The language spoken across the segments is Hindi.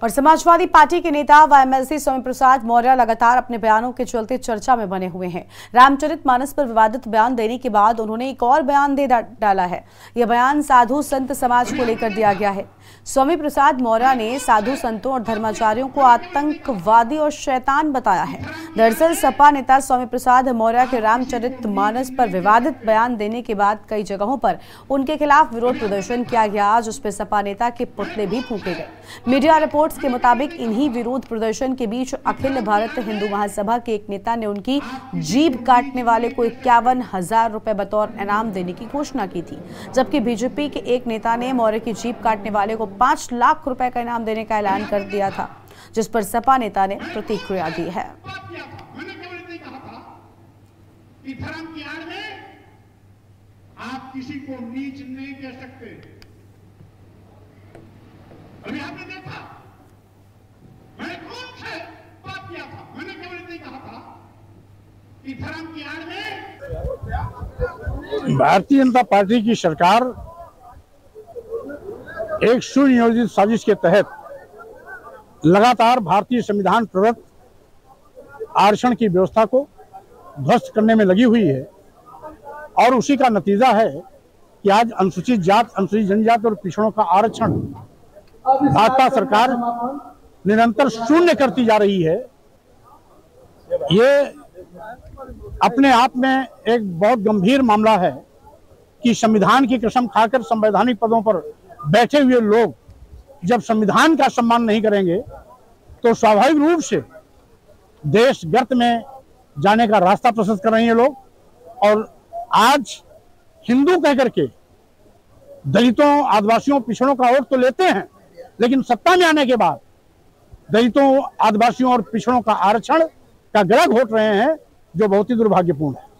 और समाजवादी पार्टी के नेता व एमएलसी स्वामी प्रसाद मौर्य लगातार अपने बयानों के चलते चर्चा में बने हुए हैं। रामचरितमानस पर विवादित बयान देने के बाद उन्होंने एक और बयान दे डाला है। यह बयान साधु संत समाज को लेकर दिया गया है। स्वामी प्रसाद मौर्य ने साधु संतों और धर्माचार्यों को आतंकवादी और शैतान बताया है। दरअसल सपा नेता स्वामी प्रसाद मौर्य के रामचरितमानस पर विवादित बयान देने के बाद कई जगहों पर उनके खिलाफ विरोध प्रदर्शन किया गया, जिसपे सपा नेता के पुतले भी फूंके गए। मीडिया रिपोर्ट्स के मुताबिक इन्हीं विरोध प्रदर्शन के बीच अखिल भारत हिंदू महासभा के एक नेता ने उनकी जीभ काटने वाले को 51,000 रुपए बतौर इनाम देने की घोषणा की थी, जबकि बीजेपी के एक नेता ने मौर्य की जीभ काटने वाले को 5 लाख रुपए का इनाम देने का ऐलान कर दिया था, जिस पर सपा नेता ने प्रतिक्रिया दी है। धर्म की आड़ में आप किसी को नीच नहीं कह सकते। अभी आपने देखा मैंने कौन से बात किया था, मैंने केवल इतना कहा था कि धर्म की आड़ में भारतीय जनता पार्टी की सरकार एक सुनियोजित साजिश के तहत लगातार भारतीय संविधान प्रदत्त आरक्षण की व्यवस्था को ध्वस्त करने में लगी हुई है और उसी का नतीजा है कि आज अनुसूचित जात, अनुसूचित जनजाति और पिछड़ों का आरक्षण भाजपा सरकार निरंतर शून्य करती जा रही है। ये अपने आप में एक बहुत गंभीर मामला है कि संविधान की कसम खाकर संवैधानिक पदों पर बैठे हुए लोग जब संविधान का सम्मान नहीं करेंगे तो स्वाभाविक रूप से देश गर्त में जाने का रास्ता प्रशस्त कर रहे हैं लोग। और आज हिंदू कहकर के दलितों, आदिवासियों, पिछड़ों का वोट तो लेते हैं, लेकिन सत्ता में आने के बाद दलितों, आदिवासियों और पिछड़ों का आरक्षण का गला घोट रहे हैं, जो बहुत ही दुर्भाग्यपूर्ण है।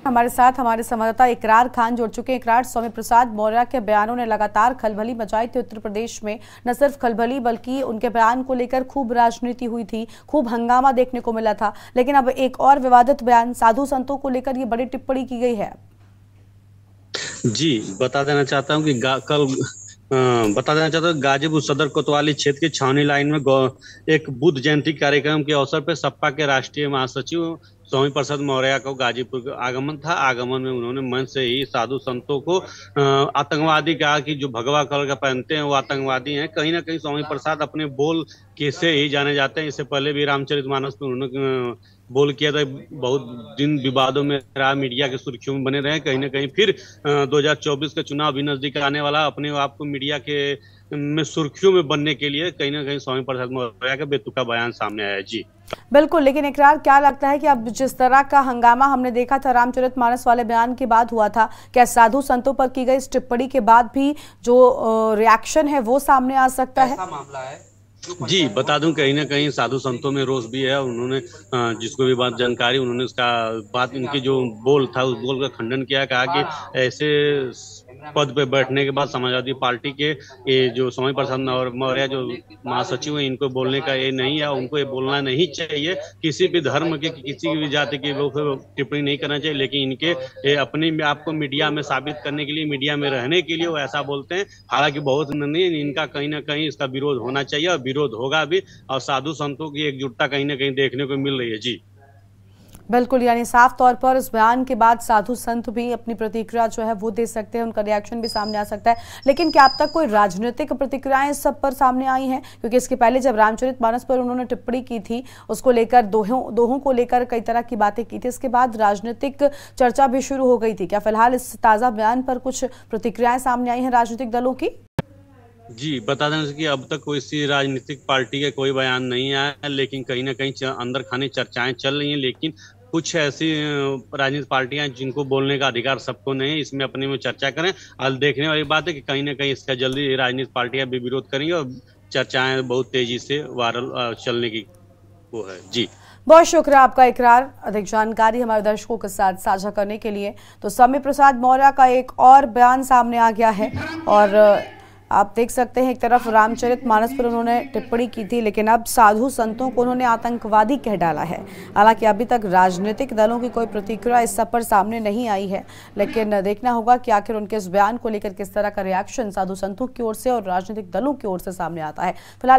हमारे साथ हमारे संवाददाता इकरार खान जुड़ चुके हैं। इकरार, स्वामी प्रसाद मौर्य के बयानों ने लगातार खलबली मचाई थी उत्तर प्रदेश में। न सिर्फ खलबली बल्कि उनके बयान को लेकर खूब राजनीति हुई थी, खूब हंगामा देखने को मिला था। लेकिन अब एक और विवादित बयान साधु संतों को लेकर ये बड़ी टिप्पणी की गई है। जी, बता देना चाहता हूँ कि गाजीपुर सदर कोतवाली क्षेत्र के छावनी लाइन में एक बुद्ध जयंती कार्यक्रम के अवसर पर सपा के राष्ट्रीय महासचिव स्वामी प्रसाद मौर्य को गाजीपुर का आगमन था। आगमन में उन्होंने मंच से ही साधु संतों को आतंकवादी कहा कि जो भगवा कलर का पहनते हैं वो आतंकवादी हैं। कहीं ना कहीं स्वामी प्रसाद अपने बोल कैसे ही जाने जाते हैं। इससे पहले भी रामचरितमानस में उन्होंने बोल किया था, बहुत दिन विवादों में रहा, मीडिया के सुर्खियों में बने रहे। कहीं ना कहीं फिर 2024 का चुनाव भी नजदीक आने वाला, अपने आप को मीडिया के में सुर्खियों में बनने के लिए कहीं ना कहीं स्वामी प्रसाद मौर्य का बेतुका बयान सामने आया। जी बिल्कुल, लेकिन इकरार, क्या लगता है कि अब जिस तरह का हंगामा हमने देखा था रामचरितमानस वाले बयान के बाद हुआ था, क्या साधु संतों पर की गई इस टिप्पणी के बाद भी जो रिएक्शन है वो सामने आ सकता है? मामला है जी, बता दूं कहीं ना कहीं साधु संतों में रोष भी है। उन्होंने जिसको भी बात जानकारी, उन्होंने उसका बात, इनकी जो बोल था उस बोल का खंडन किया, कहा कि ऐसे पद पे बैठने के बाद समाजवादी पार्टी के ये जो स्वामी प्रसाद मौर्य जो महासचिव हैं, इनको बोलने का ये नहीं है, उनको ये बोलना नहीं चाहिए। किसी भी धर्म के, किसी भी जाति के वो टिप्पणी नहीं करना चाहिए, लेकिन इनके अपने आप को मीडिया में साबित करने के लिए, मीडिया में रहने के लिए वो ऐसा बोलते हैं। हालांकि बहुत नहीं, इनका कहीं ना कहीं इसका विरोध होना चाहिए और विरोध होगा भी, और साधु संतों की एकजुटता कहीं ना कहीं देखने को मिल रही है। जी बिल्कुल, यानी साफ तौर पर इस बयान के बाद साधु संत भी अपनी प्रतिक्रिया जो है वो दे सकते हैं, उनका रिएक्शन भी सामने आ सकता है। लेकिन क्या अब तक कोई राजनीतिक प्रतिक्रियाएं इस सब पर सामने आई हैं? क्योंकि इसके पहले जब रामचरितमानस पर उन्होंने टिप्पणी की थी, उसको लेकर दोहों को लेकर कई तरह की बातें की थी, इसके बाद राजनीतिक चर्चा भी शुरू हो गई थी। क्या फिलहाल इस ताजा बयान पर कुछ प्रतिक्रियाएं सामने आई हैं राजनीतिक दलों की? जी, बता दें कि अब तक कोई सी राजनीतिक पार्टी का कोई बयान नहीं आया है, लेकिन कहीं ना कहीं अंदर खाने चर्चाएं चल रही हैं। लेकिन कुछ ऐसी राजनीतिक पार्टियां जिनको बोलने का अधिकार सबको नहीं है, इसमें अपने में चर्चा करें। हाल देखने वाली बात है कि कहीं ना कहीं इसका जल्दी राजनीतिक पार्टियां भी विरोध करेंगी और चर्चाएं बहुत तेजी से वायरल चलने की वो है। जी बहुत शुक्रिया आपका इकरार, अधिक जानकारी हमारे दर्शकों के साथ साझा करने के लिए। तो स्वामी प्रसाद मौर्य का एक और बयान सामने आ गया है और आप देख सकते हैं एक तरफ रामचरितमानस पर उन्होंने टिप्पणी की थी, लेकिन अब साधु संतों को उन्होंने आतंकवादी कह डाला है। हालांकि अभी तक राजनीतिक दलों की कोई प्रतिक्रिया इस सब पर सामने नहीं आई है, लेकिन देखना होगा कि आखिर उनके इस बयान को लेकर किस तरह का रिएक्शन साधु संतों की ओर से और राजनीतिक दलों की ओर से सामने आता है। फिलहाल